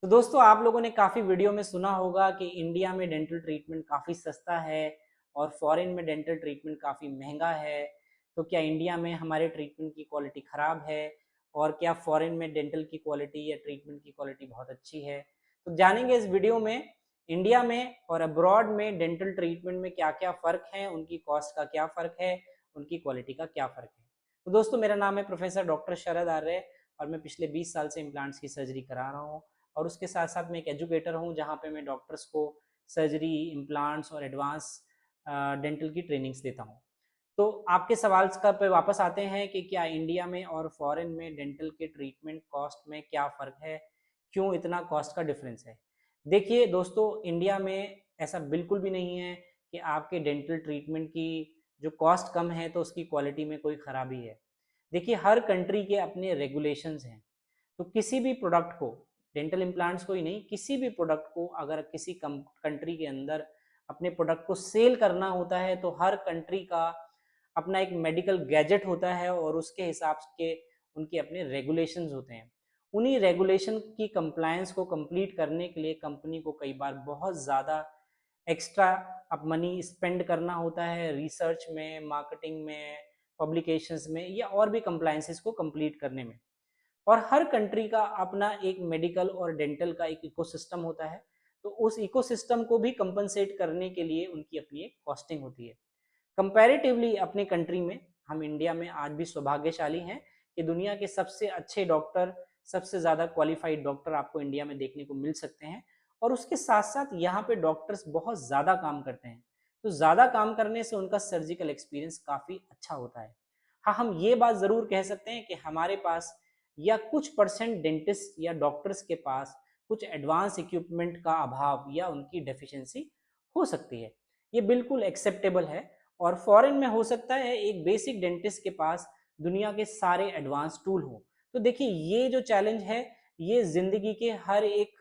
तो दोस्तों आप लोगों ने काफ़ी वीडियो में सुना होगा कि इंडिया में डेंटल ट्रीटमेंट काफ़ी सस्ता है और फॉरेन में डेंटल ट्रीटमेंट काफ़ी महंगा है। तो क्या इंडिया में हमारे ट्रीटमेंट की क्वालिटी ख़राब है और क्या फॉरेन में डेंटल की क्वालिटी या ट्रीटमेंट की क्वालिटी बहुत अच्छी है? तो जानेंगे इस वीडियो में इंडिया में और अब्रॉड में डेंटल ट्रीटमेंट में क्या-क्या फ़र्क है, उनकी कॉस्ट का क्या फ़र्क है, उनकी क्वालिटी का क्या फ़र्क है। तो दोस्तों मेरा नाम है प्रोफेसर डॉक्टर शरद आर्य और मैं पिछले 20 साल से इम्प्लांट्स की सर्जरी करा रहा हूँ। और उसके साथ साथ मैं एक एजुकेटर हूँ जहाँ पे मैं डॉक्टर्स को सर्जरी, इम्प्लांट्स और एडवांस डेंटल की ट्रेनिंग्स देता हूँ। तो आपके सवाल का पे वापस आते हैं कि क्या इंडिया में और फॉरेन में डेंटल के ट्रीटमेंट कॉस्ट में क्या फ़र्क है, क्यों इतना कॉस्ट का डिफरेंस है। देखिए दोस्तों, इंडिया में ऐसा बिल्कुल भी नहीं है कि आपके डेंटल ट्रीटमेंट की जो कॉस्ट कम है तो उसकी क्वालिटी में कोई ख़राबी है। देखिए हर कंट्री के अपने रेगुलेशंस हैं। तो किसी भी प्रोडक्ट को, डेंटल इम्प्लांट्स को ही नहीं, किसी भी प्रोडक्ट को अगर किसी कंट्री के अंदर अपने प्रोडक्ट को सेल करना होता है तो हर कंट्री का अपना एक मेडिकल गैजेट होता है और उसके हिसाब के उनके अपने रेगुलेशंस होते हैं। उन्हीं रेगुलेशन की कंप्लायंस को कंप्लीट करने के लिए कंपनी को कई बार बहुत ज़्यादा एक्स्ट्रा अब मनी स्पेंड करना होता है रिसर्च में, मार्केटिंग में, पब्लिकेशंस में या और भी कंप्लायंसेस को कंप्लीट करने में। और हर कंट्री का अपना एक मेडिकल और डेंटल का एक इकोसिस्टम होता है। तो उस इकोसिस्टम को भी कंपनसेट करने के लिए उनकी अपनी एक कॉस्टिंग होती है। कंपैरेटिवली अपने कंट्री में, हम इंडिया में आज भी सौभाग्यशाली हैं कि दुनिया के सबसे अच्छे डॉक्टर, सबसे ज़्यादा क्वालिफाइड डॉक्टर आपको इंडिया में देखने को मिल सकते हैं। और उसके साथ साथ यहाँ पे डॉक्टर्स बहुत ज़्यादा काम करते हैं। तो ज़्यादा काम करने से उनका सर्जिकल एक्सपीरियंस काफ़ी अच्छा होता है। हाँ, हम ये बात ज़रूर कह सकते हैं कि हमारे पास या कुछ परसेंट डेंटिस्ट या डॉक्टर्स के पास कुछ एडवांस इक्विपमेंट का अभाव या उनकी डेफिशिएंसी हो सकती है। ये बिल्कुल एक्सेप्टेबल है। और फॉरेन में हो सकता है एक बेसिक डेंटिस्ट के पास दुनिया के सारे एडवांस टूल हो। तो देखिए ये जो चैलेंज है, ये जिंदगी के हर एक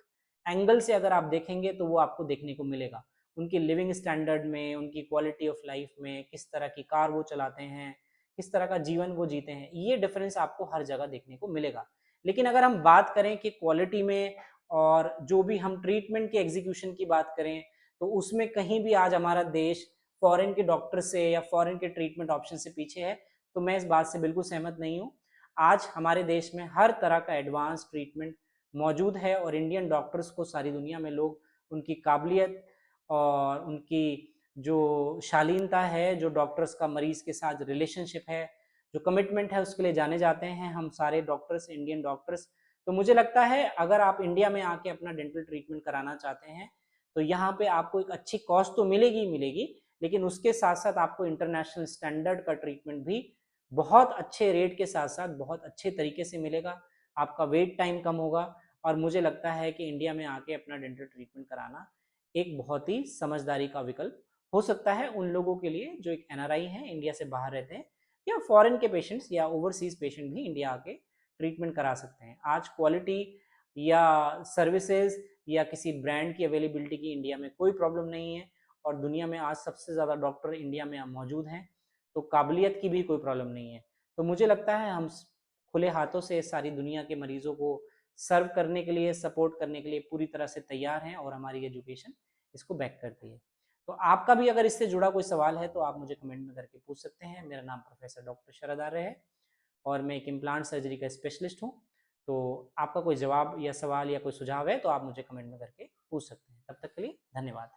एंगल से अगर आप देखेंगे तो वो आपको देखने को मिलेगा। उनकी लिविंग स्टैंडर्ड में, उनकी क्वालिटी ऑफ लाइफ में, किस तरह की कार वो चलाते हैं, किस तरह का जीवन वो जीते हैं, ये डिफरेंस आपको हर जगह देखने को मिलेगा। लेकिन अगर हम बात करें कि क्वालिटी में और जो भी हम ट्रीटमेंट के एग्जीक्यूशन की बात करें, तो उसमें कहीं भी आज हमारा देश फॉरेन के डॉक्टर से या फॉरेन के ट्रीटमेंट ऑप्शन से पीछे है, तो मैं इस बात से बिल्कुल सहमत नहीं हूँ। आज हमारे देश में हर तरह का एडवांस ट्रीटमेंट मौजूद है और इंडियन डॉक्टर्स को सारी दुनिया में लोग उनकी काबिलियत और उनकी जो शालीनता है, जो डॉक्टर्स का मरीज के साथ रिलेशनशिप है, जो कमिटमेंट है, उसके लिए जाने जाते हैं हम सारे डॉक्टर्स, इंडियन डॉक्टर्स। तो मुझे लगता है अगर आप इंडिया में आके अपना डेंटल ट्रीटमेंट कराना चाहते हैं तो यहाँ पे आपको एक अच्छी कॉस्ट तो मिलेगी ही मिलेगी, लेकिन उसके साथ साथ आपको इंटरनेशनल स्टैंडर्ड का ट्रीटमेंट भी बहुत अच्छे रेट के साथ साथ बहुत अच्छे तरीके से मिलेगा। आपका वेट टाइम कम होगा और मुझे लगता है कि इंडिया में आके अपना डेंटल ट्रीटमेंट कराना एक बहुत ही समझदारी का विकल्प हो सकता है उन लोगों के लिए जो एक एनआरआई हैं, इंडिया से बाहर रहते हैं, या फॉरेन के पेशेंट्स या ओवरसीज पेशेंट भी इंडिया आके ट्रीटमेंट करा सकते हैं। आज क्वालिटी या सर्विसेज या किसी ब्रांड की अवेलेबिलिटी की इंडिया में कोई प्रॉब्लम नहीं है और दुनिया में आज सबसे ज़्यादा डॉक्टर इंडिया में मौजूद हैं, तो काबिलियत की भी कोई प्रॉब्लम नहीं है। तो मुझे लगता है हम खुले हाथों से सारी दुनिया के मरीजों को सर्व करने के लिए, सपोर्ट करने के लिए पूरी तरह से तैयार हैं और हमारी एजुकेशन इसको बैक करती है। तो आपका भी अगर इससे जुड़ा कोई सवाल है तो आप मुझे कमेंट में करके पूछ सकते हैं। मेरा नाम प्रोफेसर डॉक्टर शरद आर्य है और मैं एक इम्प्लांट सर्जरी का स्पेशलिस्ट हूँ। तो आपका कोई जवाब या सवाल या कोई सुझाव है तो आप मुझे कमेंट में करके पूछ सकते हैं। तब तक के लिए धन्यवाद।